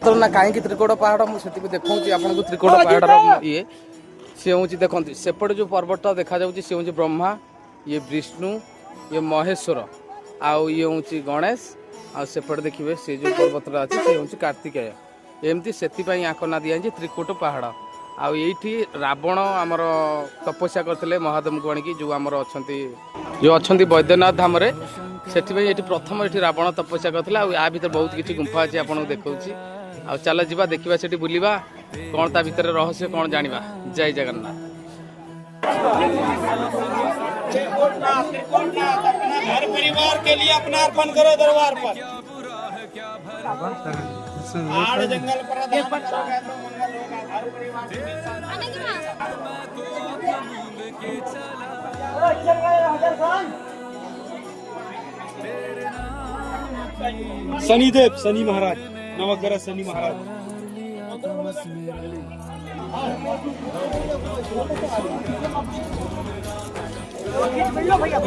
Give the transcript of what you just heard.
पर्वत ना कहीं त्रिकोण पहाड़ मुझे देखा आपको त्रिकोण पहाड़ ये सी हूँ देखते सेपटे जो पर्वत देखा सी हूँ ब्रह्मा ये विष्णु ये महेश्वर आउ ये हूँ गणेश आसेपटे देखिए सी जो पर्वत अच्छी सी हूँ कार्तिकेय एमती से यहाँ ना दिखाई त्रिकोट पहाड़ आईठी रावण आमर तपस्या करते महादेव को आणिकी जो आमर अच्छा जो अच्छा बैद्यनाथ धाम से प्रथम ये रावण तपस्या करते आ भर बहुत किसी गुंफा अच्छी आपको देखा चल जा देखा से बुलवा कौन ता भीतर रहस्य कौन जाना। जय जगन्नाथ। घर परिवार के लिए अपना अर्पण करो दरबार पर। आड़ जंगल पर घर शनिदेव शनि महाराज नवग्रह शनि महाराज भैया